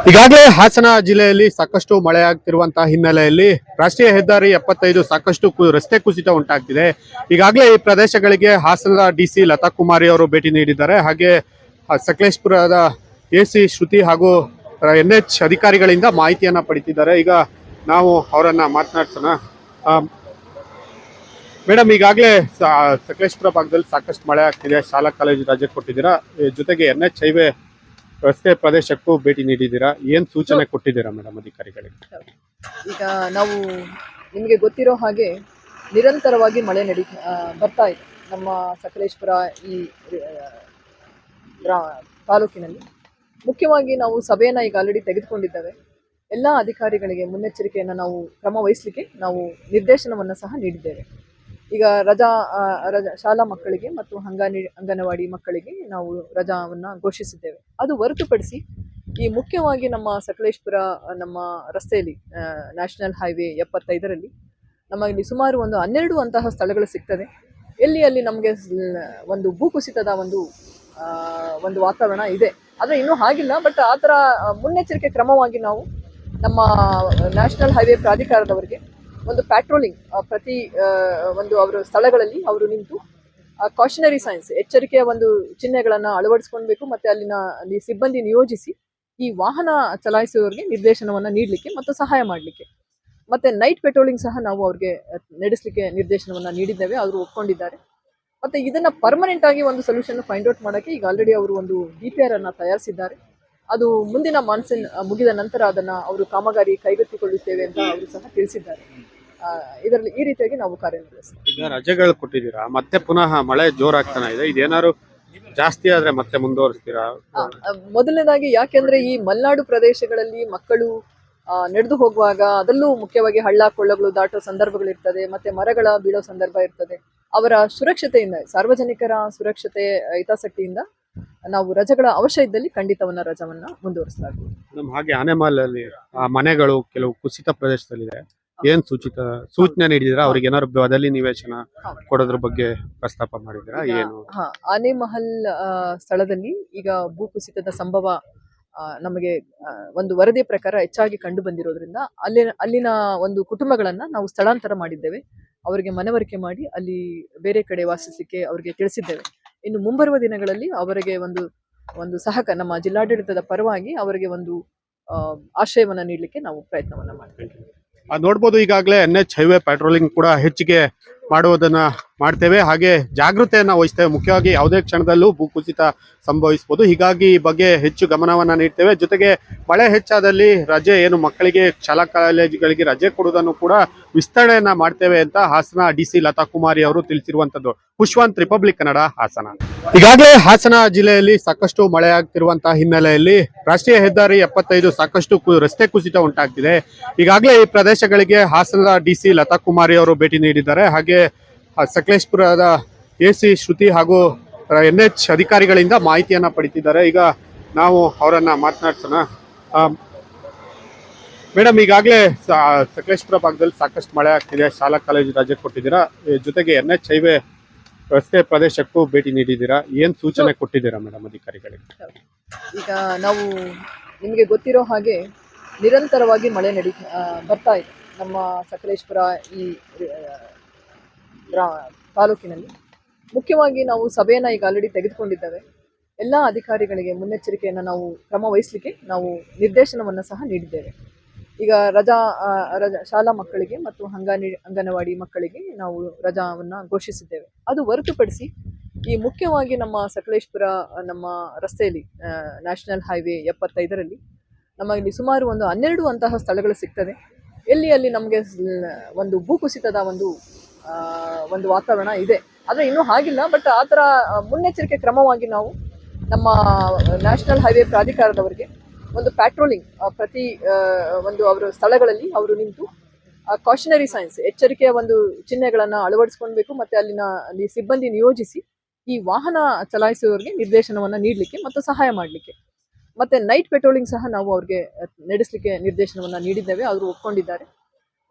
ಈಗಾಗಲೇ ಹಾಸನ ಜಿಲ್ಲೆಯಲ್ಲಿ ಸಾಕಷ್ಟು ಮಳೆಯಾಗ್ತಿರುವಂತಹ ಹಿನ್ನೆಲೆಯಲ್ಲಿ ರಾಷ್ಟ್ರೀಯ ಹೆದ್ದಾರಿ 75 ಸಾಕಷ್ಟು ರಸ್ತೆ ಕುಸಿತ ಉಂಟಾಗ್ತಿದೆ. ಈಗಾಗಲೇ ಈ ಪ್ರದೇಶಗಳಿಗೆ ಹಾಸನದ ಡಿಸಿ ಲತಾ ಕುಮಾರಿ ಅವರು ಭೇಟಿ ನೀಡಿದ್ದಾರೆ. ಹಾಗೆ ಸಕಲೇಶಪುರದ ಎಸಿ ಶ್ರುತಿ ಹಾಗೂ NH ಅಧಿಕಾರಿಗಳಿಂದ ಮಾಹಿತಿಯನ್ನ ಪಡಿತಿದ್ದಾರೆ. ಈಗ ನಾವು ಅವರನ್ನ ಮಾತನಾಡ್ಸೋಣ. ಮೇಡಮ್, ಈಗಾಗಲೇ ಸಕಲೇಶಪುರ ಭಾಗದಲ್ಲಿ ಸಾಕಷ್ಟು ಮಳೆ ಆಗ್ತಿದೆ, ಶಾಲಾ ಕಾಲೇಜು ರಜೆ ಕೊಟ್ಟಿದ್ದೀರಾ, ಜೊತೆಗೆ NH ಹೈವೇ ರಸ್ತೆ ಪ್ರದೇಶಕ್ಕೂ ಭೇಟಿ ನೀಡಿದ್ದೀರಾ. ಏನ್ ಸೂಚನೆ ಕೊಟ್ಟಿದ್ದೀರಾ ಮೇಡಮ್ ಅಧಿಕಾರಿಗಳಿಗೆ? ಈಗ ನಾವು ನಿಮಗೆ ಗೊತ್ತಿರೋ ಹಾಗೆ ನಿರಂತರವಾಗಿ ಮಳೆ ಬರ್ತಾ ಇದೆ ನಮ್ಮ ಸಕಲೇಶಪುರ ಈ ತಾಲೂಕಿನಲ್ಲಿ. ಮುಖ್ಯವಾಗಿ ನಾವು ಸಭೆಯನ್ನು ಈಗ ಆಲ್ರೆಡಿ ತೆಗೆದುಕೊಂಡಿದ್ದೇವೆ. ಎಲ್ಲ ಅಧಿಕಾರಿಗಳಿಗೆ ಮುನ್ನೆಚ್ಚರಿಕೆಯನ್ನು ನಾವು ಕ್ರಮ ವಹಿಸಲಿಕ್ಕೆ ನಾವು ನಿರ್ದೇಶನವನ್ನು ಸಹ ನೀಡಿದ್ದೇವೆ. ಈಗ ಶಾಲಾ ಮಕ್ಕಳಿಗೆ ಮತ್ತು ಅಂಗನವಾಡಿ ಮಕ್ಕಳಿಗೆ ನಾವು ರಜಾವನ್ನು ಘೋಷಿಸಿದ್ದೇವೆ. ಅದು ಹೊರತುಪಡಿಸಿ ಈ ಮುಖ್ಯವಾಗಿ ನಮ್ಮ ಸಕಲೇಶಪುರ ನಮ್ಮ ರಸ್ತೆಯಲ್ಲಿ ನ್ಯಾಷನಲ್ ಹೈವೇ 75ರಲ್ಲಿ ನಮಗೆ ಸುಮಾರು ಒಂದು 12 ಅಂತಹ ಸ್ಥಳಗಳು ಸಿಗ್ತದೆ. ಅಲ್ಲಿ ನಮಗೆ ಒಂದು ಭೂಕುಸಿತದ ಒಂದು ವಾತಾವರಣ ಇದೆ. ಆದರೆ ಇನ್ನೂ ಆಗಿಲ್ಲ, ಬಟ್ ಆ ಥರ ಮುನ್ನೆಚ್ಚರಿಕೆ ಕ್ರಮವಾಗಿ ನಾವು ನಮ್ಮ ನ್ಯಾಷನಲ್ ಹೈವೇ ಪ್ರಾಧಿಕಾರದವರಿಗೆ ಒಂದು ಪ್ಯಾಟ್ರೋಲಿಂಗ್ ಪ್ರತಿ ಅವರ ಸ್ಥಳಗಳಲ್ಲಿ ಅವರು ನಿಂತು ಕಾಷನರಿ ಸೈನ್ಸ್ ಎಚ್ಚರಿಕೆಯ ಚಿಹ್ನೆಗಳನ್ನು ಅಳವಡಿಸ್ಕೊಳ್ಬೇಕು. ಮತ್ತು ಅಲ್ಲಿ ಸಿಬ್ಬಂದಿ ನಿಯೋಜಿಸಿ ಈ ವಾಹನ ಚಲಾಯಿಸುವವರಿಗೆ ನಿರ್ದೇಶನವನ್ನು ನೀಡಲಿಕ್ಕೆ ಮತ್ತು ಸಹಾಯ ಮಾಡಲಿಕ್ಕೆ, ಮತ್ತು ನೈಟ್ ಪೆಟ್ರೋಲಿಂಗ್ ಸಹ ನಾವು ಅವ್ರಿಗೆ ನಡೆಸಲಿಕ್ಕೆ ನಿರ್ದೇಶನವನ್ನು ನೀಡಿದ್ದೇವೆ. ಅವರು ಒಪ್ಕೊಂಡಿದ್ದಾರೆ. ಮತ್ತು ಇದನ್ನು ಪರ್ಮನೆಂಟ್ ಆಗಿ ಒಂದು ಸೊಲ್ಯೂಷನ್ ಫೈಂಡ್ ಔಟ್ ಮಾಡೋಕ್ಕೆ ಈಗ ಆಲ್ರೆಡಿ ಅವರು ಒಂದು DPR ಅನ್ನು ತಯಾರಿಸಿದ್ದಾರೆ. ಅದು ಮುಂದಿನ ಮಾನ್ಸೂನ್ ಮುಗಿದ ನಂತರ ಅದನ್ನು ಅವರು ಕಾಮಗಾರಿ ಕೈಗೆತ್ತಿಕೊಳ್ಳುತ್ತೇವೆ ಅಂತ ಅವರು ಸಹ ತಿಳಿಸಿದ್ದಾರೆ. ಇದರಲ್ಲಿ ಈ ರೀತಿಯಾಗಿ ನಾವು ಕಾರ್ಯನಿರ್ವಹಿಸ್ತೀವಿ. ಈಗ ರಜೆಗಳು ಕೊಟ್ಟಿದ್ದೀರಾ, ಮತ್ತೆ ಪುನಃ ಮಳೆ ಜೋರಾಗ್ತಾನೆ ಇದೆ. ಇದೇನಾದ್ರು ಜಾಸ್ತಿ ಆದ್ರೆ ಮತ್ತೆ ಮುಂದುವರಿಸ್ತೀರಾ? ಮೊದಲನೇದಾಗಿ ಯಾಕೆಂದ್ರೆ ಈ ಮಲೆನಾಡು ಪ್ರದೇಶಗಳಲ್ಲಿ ಮಕ್ಕಳು ನಡೆದು ಹೋಗುವಾಗ, ಅದರಲ್ಲೂ ಮುಖ್ಯವಾಗಿ ಹಳ್ಳ ಕೊಳ್ಳಗಳು ದಾಟೋ ಸಂದರ್ಭಗಳಿರ್ತದೆ, ಮತ್ತೆ ಮರಗಳ ಬೀಳೋ ಸಂದರ್ಭ ಇರ್ತದೆ. ಅವರ ಸುರಕ್ಷತೆಯಿಂದ, ಸಾರ್ವಜನಿಕರ ಸುರಕ್ಷತೆ ಹಿತಾಸಕ್ತಿಯಿಂದ ನಾವು ರಜೆಗಳ ಅವಶ್ಯ ಇದ್ದಲ್ಲಿ ಖಂಡಿತವನ್ನ ರಜವನ್ನ ಮುಂದುವರಿಸಲಾಗುವುದು. ಹಾಗೆ ಆನೆಮಲಲ್ಲಿ ಮನೆಗಳು ಕೆಲವು ಕುಸಿತ ಪ್ರದೇಶದಲ್ಲಿದೆ. ಏನ್ ಸೂಚನೆ ನೀಡಿದಿರಾ? ಅವ್ರಿಗೆ ಏನಾದ್ರು ಬದಲಿ ನಿವೇಶನ ಕೊಡೋದ್ರ ಬಗ್ಗೆ ಪ್ರಸ್ತಾಪ ಮಾಡಿದಿರಾ? ಏನು? ಆನೆಮಹಲ್ ಸ್ಥಳದಲ್ಲಿ ಈಗ ಭೂಕುಸಿತದ ಸಂಭವ ನಮಗೆ ಒಂದು ವರದಿಯ ಪ್ರಕಾರ ಹೆಚ್ಚಾಗಿ ಕಂಡು ಬಂದಿರೋದ್ರಿಂದ ಅಲ್ಲಿನ ಒಂದು ಕುಟುಂಬಗಳನ್ನ ನಾವು ಸ್ಥಳಾಂತರ ಮಾಡಿದ್ದೇವೆ. ಅವರಿಗೆ ಮನವರಿಕೆ ಮಾಡಿ ಅಲ್ಲಿ ಬೇರೆ ಕಡೆ ವಾಸಿಸಲಿಕ್ಕೆ ಅವರಿಗೆ ತಿಳಿಸಿದ್ದೇವೆ. ಇನ್ನು ಮುಂಬರುವ ದಿನಗಳಲ್ಲಿ ಅವರಿಗೆ ಒಂದು ನಮ್ಮ ಜಿಲ್ಲಾಡಳಿತದ ಪರವಾಗಿ ಅವರಿಗೆ ಒಂದು ಆಶ್ರಯವನ್ನ ನೀಡಲಿಕ್ಕೆ ನಾವು ಪ್ರಯತ್ನವನ್ನ ಮಾಡ್ತೇವೆ. ನೋಡ್ಬೋದು, ಈಗಾಗಲೇ NH ಹೈವೇ ಪ್ಯಾಟ್ರೋಲಿಂಗ್ ಕೂಡ ಹೆಚ್ಚಿಗೆ ಮಾಡುವುದನ್ನ ಮಾಡ್ತೇವೆ. ಹಾಗೆ ಜಾಗೃತೆಯನ್ನ ವಹಿಸ್ತೇವೆ. ಮುಖ್ಯವಾಗಿ ಯಾವುದೇ ಕ್ಷಣದಲ್ಲೂ ಭೂಕುಸಿತ ಸಂಭವಿಸಬಹುದು. ಹೀಗಾಗಿ ಈ ಬಗ್ಗೆ ಹೆಚ್ಚು ಗಮನವನ್ನ ನೀಡ್ತೇವೆ. ಜೊತೆಗೆ ಮಳೆ ಹೆಚ್ಚಾದಲ್ಲಿ ರಜೆ ಮಕ್ಕಳಿಗೆ ಶಾಲಾ ಕಾಲೇಜುಗಳಿಗೆ ರಜೆ ಕೊಡುವುದನ್ನು ಕೂಡ ವಿಸ್ತರಣೆಯನ್ನ ಮಾಡ್ತೇವೆ ಅಂತ ಹಾಸನ DC ಲತಾ ಕುಮಾರಿ ಅವರು ತಿಳಿಸಿರುವಂತದ್ದು. ಪುಷ್ಪವಂತ್, ರಿಪಬ್ಲಿಕ್ ಕನ್ನಡ, ಹಾಸನ. ಈಗಾಗಲೇ ಹಾಸನ ಜಿಲ್ಲೆಯಲ್ಲಿ ಸಾಕಷ್ಟು ಮಳೆಯಾಗ್ತಿರುವಂತಹ ಹಿನ್ನೆಲೆಯಲ್ಲಿ ರಾಷ್ಟ್ರೀಯ ಹೆದ್ದಾರಿ 75 ಸಾಕಷ್ಟು ರಸ್ತೆ ಕುಸಿತ ಉಂಟಾಗ್ತಿದೆ. ಈಗಾಗಲೇ ಈ ಪ್ರದೇಶಗಳಿಗೆ ಹಾಸನದ DC ಲತಾ ಕುಮಾರಿ ಅವರು ಭೇಟಿ ನೀಡಿದ್ದಾರೆ. ಹಾಗೆ ಸಕಲೇಶಪುರದ ಎಸಿ ಶ್ರುತಿ ಹಾಗೂ NH ಅಧಿಕಾರಿಗಳಿಂದ ಮಾಹಿತಿಯನ್ನ ಪಡಿತಿದ್ದಾರೆ. ಈಗ ನಾವು ಅವರನ್ನ ಮಾತನಾಡ್ಸೋಣ. ಮೇಡಮ್, ಈಗಾಗಲೇ ಸಕಲೇಶಪುರ ಭಾಗದಲ್ಲಿ ಸಾಕಷ್ಟು ಮಳೆ ಆಗ್ತಿದೆ, ಶಾಲಾ ಕಾಲೇಜು ರಜೆ ಕೊಟ್ಟಿದ್ದೀರಾ, ಜೊತೆಗೆ NH ಹೈವೇ ರಸ್ತೆ ಪ್ರದೇಶಕ್ಕೂ ಭೇಟಿ ನೀಡಿದ್ದೀರಾ. ಏನ್ ಸೂಚನೆ ಕೊಟ್ಟಿದ್ದೀರಾ ಮೇಡಮ್ ಅಧಿಕಾರಿಗಳಿಗೆ? ಈಗ ನಾವು ನಿಮಗೆ ಗೊತ್ತಿರೋ ಹಾಗೆ ನಿರಂತರವಾಗಿ ಮಳೆ ಬರ್ತಾ ಇದೆ ನಮ್ಮ ಸಕಲೇಶಪುರ ಈ ತಾಲೂಕಿನಲ್ಲಿ. ಮುಖ್ಯವಾಗಿ ನಾವು ಸಭೆಯನ್ನು ಈಗ ಆಲ್ರೆಡಿ ತೆಗೆದುಕೊಂಡಿದ್ದೇವೆ. ಎಲ್ಲ ಅಧಿಕಾರಿಗಳಿಗೆ ಮುನ್ನೆಚ್ಚರಿಕೆಯನ್ನು ನಾವು ಕ್ರಮ ವಹಿಸಲಿಕ್ಕೆ ನಾವು ನಿರ್ದೇಶನವನ್ನು ಸಹ ನೀಡಿದ್ದೇವೆ. ಈಗ ಶಾಲಾ ಮಕ್ಕಳಿಗೆ ಮತ್ತು ಅಂಗನವಾಡಿ ಮಕ್ಕಳಿಗೆ ನಾವು ರಜಾವನ್ನು ಘೋಷಿಸಿದ್ದೇವೆ. ಅದು ಹೊರತುಪಡಿಸಿ ಈ ಮುಖ್ಯವಾಗಿ ನಮ್ಮ ಸಕಲೇಶಪುರ ನಮ್ಮ ರಸ್ತೆಯಲ್ಲಿ ನ್ಯಾಷನಲ್ ಹೈವೇ 75ರಲ್ಲಿ ನಮಗೆ ಸುಮಾರು ಒಂದು 12 ಅಂತಹ ಸ್ಥಳಗಳು ಸಿಗ್ತದೆ. ಅಲ್ಲಿ ನಮಗೆ ಒಂದು ಭೂಕುಸಿತದ ಒಂದು ವಾತಾವರಣ ಇದೆ. ಆದರೆ ಇನ್ನೂ ಆಗಿಲ್ಲ, ಬಟ್ ಆ ಥರ ಮುನ್ನೆಚ್ಚರಿಕೆ ಕ್ರಮವಾಗಿ ನಾವು ನಮ್ಮ ನ್ಯಾಷನಲ್ ಹೈವೇ ಪ್ರಾಧಿಕಾರದವರಿಗೆ ಒಂದು ಪ್ಯಾಟ್ರೋಲಿಂಗ್ ಪ್ರತಿ ಅವರ ಸ್ಥಳಗಳಲ್ಲಿ ಅವರು ನಿಂತು ಕಾಷನರಿ ಸೈನ್ಸ್ ಎಚ್ಚರಿಕೆಯ ಚಿಹ್ನೆಗಳನ್ನು ಅಳವಡಿಸ್ಕೊಳ್ಬೇಕು. ಮತ್ತು ಅಲ್ಲಿ ಸಿಬ್ಬಂದಿ ನಿಯೋಜಿಸಿ ಈ ವಾಹನ ಚಲಾಯಿಸುವವರಿಗೆ ನಿರ್ದೇಶನವನ್ನು ನೀಡಲಿಕ್ಕೆ ಮತ್ತು ಸಹಾಯ ಮಾಡಲಿಕ್ಕೆ, ಮತ್ತು ನೈಟ್ ಪೆಟ್ರೋಲಿಂಗ್ ಸಹ ನಾವು ಅವ್ರಿಗೆ ನಡೆಸಲಿಕ್ಕೆ ನಿರ್ದೇಶನವನ್ನು ನೀಡಿದ್ದೇವೆ. ಅವರು ಒಪ್ಕೊಂಡಿದ್ದಾರೆ.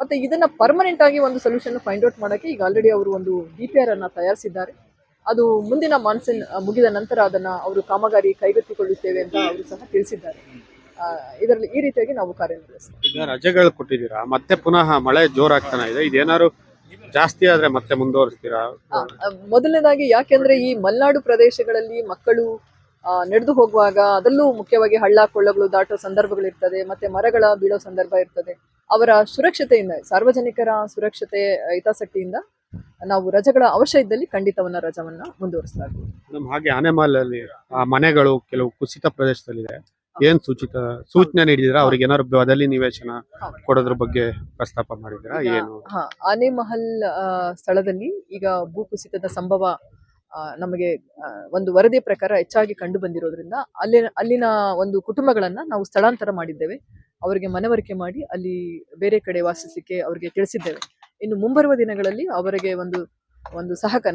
ಮತ್ತು ಇದನ್ನು ಪರ್ಮನೆಂಟ್ ಆಗಿ ಒಂದು ಸೊಲ್ಯೂಷನ್ ಫೈಂಡ್ ಔಟ್ ಮಾಡೋಕ್ಕೆ ಈಗ ಆಲ್ರೆಡಿ ಅವರು ಒಂದು DPR ಅನ್ನು ತಯಾರಿಸಿದ್ದಾರೆ. ಅದು ಮುಂದಿನ ಮಾನ್ಸೂನ್ ಮುಗಿದ ನಂತರ ಅದನ್ನು ಅವರು ಕಾಮಗಾರಿ ಕೈಗೆತ್ತಿಕೊಳ್ಳುತ್ತೇವೆ ಅಂತ ಅವರು ಸಹ ತಿಳಿಸಿದ್ದಾರೆ. ಇದರಲ್ಲಿ ಈ ರೀತಿಯಾಗಿ ನಾವು ಕಾರ್ಯನಿರ್ವಹಿಸ್ತೇವೆ. ಈಗ ರಜೆಗಳು ಕೊಟ್ಟಿದ್ದೀರಾ, ಮತ್ತೆ ಪುನಃ ಮಳೆ ಜೋರಾಗ್ತಾನೆ ಇದೆ, ಇದೇನಾದ್ರು ಜಾಸ್ತಿ ಆದ್ರೆ ಮತ್ತೆ ಮುಂದುವರಿಸ್ತೀರಾ? ಮೊದಲನೇದಾಗಿ ಯಾಕೆಂದ್ರೆ ಈ ಮಲೆನಾಡು ಪ್ರದೇಶಗಳಲ್ಲಿ ಮಕ್ಕಳು ನಡೆದು ಹೋಗುವಾಗ ಅದರಲ್ಲೂ ಮುಖ್ಯವಾಗಿ ಹಳ್ಳ ಕೊಳ್ಳಗಳು ದಾಟೋ ಸಂದರ್ಭಗಳು ಇರ್ತದೆ, ಮತ್ತೆ ಮರಗಳ ಬೀಳೋ ಸಂದರ್ಭ ಇರ್ತದೆ. ಅವರ ಸುರಕ್ಷತೆಯಿಂದ, ಸಾರ್ವಜನಿಕರ ಸುರಕ್ಷತೆ ಹಿತಾಸಕ್ತಿಯಿಂದ ನಾವು ರಜೆಗಳ ಅವಶ್ಯ ಇದ್ದಲ್ಲಿ ಖಂಡಿತವನ್ನ ರಜವನ್ನ ಮುಂದುವರಿಸಲಾಗುವುದು. ಹಾಗೆ ಆನೆಮಲಲ್ಲಿ ಮನೆಗಳು ಕೆಲವು ಕುಸಿತ ಪ್ರದೇಶದಲ್ಲಿದೆ, ಏನ್ ಸೂಚನೆ ನೀಡಿದಿರಾ? ಅವ್ರಿಗೆ ಏನಾದ್ರು ಬದಲಿ ನಿವೇಶನ ಕೊಡೋದ್ರ ಬಗ್ಗೆ ಪ್ರಸ್ತಾಪ ಮಾಡಿದಿರಾ? ಏನು? ಆನೆಮಹಲ್ ಸ್ಥಳದಲ್ಲಿ ಈಗ ಭೂಕುಸಿತದ ಸಂಭವ ನಮಗೆ ಒಂದು ವರದಿ ಪ್ರಕಾರ ಹೆಚ್ಚಾಗಿ ಕಂಡು ಬಂದಿರೋದ್ರಿಂದ ಅಲ್ಲಿನ ಒಂದು ಕುಟುಂಬಗಳನ್ನ ನಾವು ಸ್ಥಳಾಂತರ ಮಾಡಿದ್ದೇವೆ. ಅವರಿಗೆ ಮನವರಿಕೆ ಮಾಡಿ ಅಲ್ಲಿ ಬೇರೆ ಕಡೆ ವಾಸಿಸಲಿಕ್ಕೆ ಅವರಿಗೆ ತಿಳಿಸಿದ್ದೇವೆ. ಇನ್ನು ಮುಂಬರುವ ದಿನಗಳಲ್ಲಿ ಅವರಿಗೆ ಒಂದು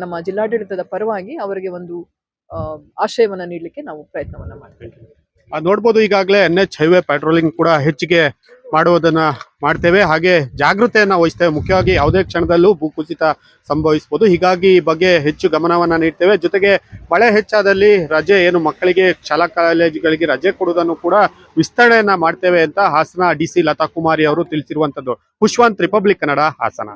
ನಮ್ಮ ಜಿಲ್ಲಾಡಳಿತದ ಪರವಾಗಿ ಅವರಿಗೆ ಒಂದು ಆಶ್ರಯವನ್ನ ನೀಡಲಿಕ್ಕೆ ನಾವು ಪ್ರಯತ್ನವನ್ನ ಮಾಡ್ತೇವೆ. ನೋಡ್ಬೋದು, ಈಗಾಗಲೇ NH ಹೈವೇ ಪೆಟ್ರೋಲಿಂಗ್ ಕೂಡ ಹೆಚ್ಚಿಗೆ ಮಾಡುವುದನ್ನ ಮಾಡ್ತೇವೆ, ಹಾಗೆ ಜಾಗೃತೆಯನ್ನ ವಹಿಸ್ತೇವೆ. ಮುಖ್ಯವಾಗಿ ಯಾವುದೇ ಕ್ಷಣದಲ್ಲೂ ಭೂಕುಸಿತ ಸಂಭವಿಸಬಹುದು, ಹೀಗಾಗಿ ಈ ಬಗ್ಗೆ ಹೆಚ್ಚು ಗಮನವನ್ನ ನೀಡ್ತೇವೆ. ಜೊತೆಗೆ ಮಳೆ ಹೆಚ್ಚಾದಲ್ಲಿ ರಜೆ ಏನು ಮಕ್ಕಳಿಗೆ ಶಾಲಾ ಕಾಲೇಜುಗಳಿಗೆ ರಜೆ ಕೊಡುವುದನ್ನು ಕೂಡ ವಿಸ್ತರಣೆಯನ್ನ ಮಾಡ್ತೇವೆ ಅಂತ ಹಾಸನ DC ಲತಾ ಕುಮಾರಿ ಅವರು ತಿಳಿಸಿರುವಂತದ್ದು. ಪುಷ್ಪವಂತ್, ರಿಪಬ್ಲಿಕ್ ಕನ್ನಡ, ಹಾಸನ.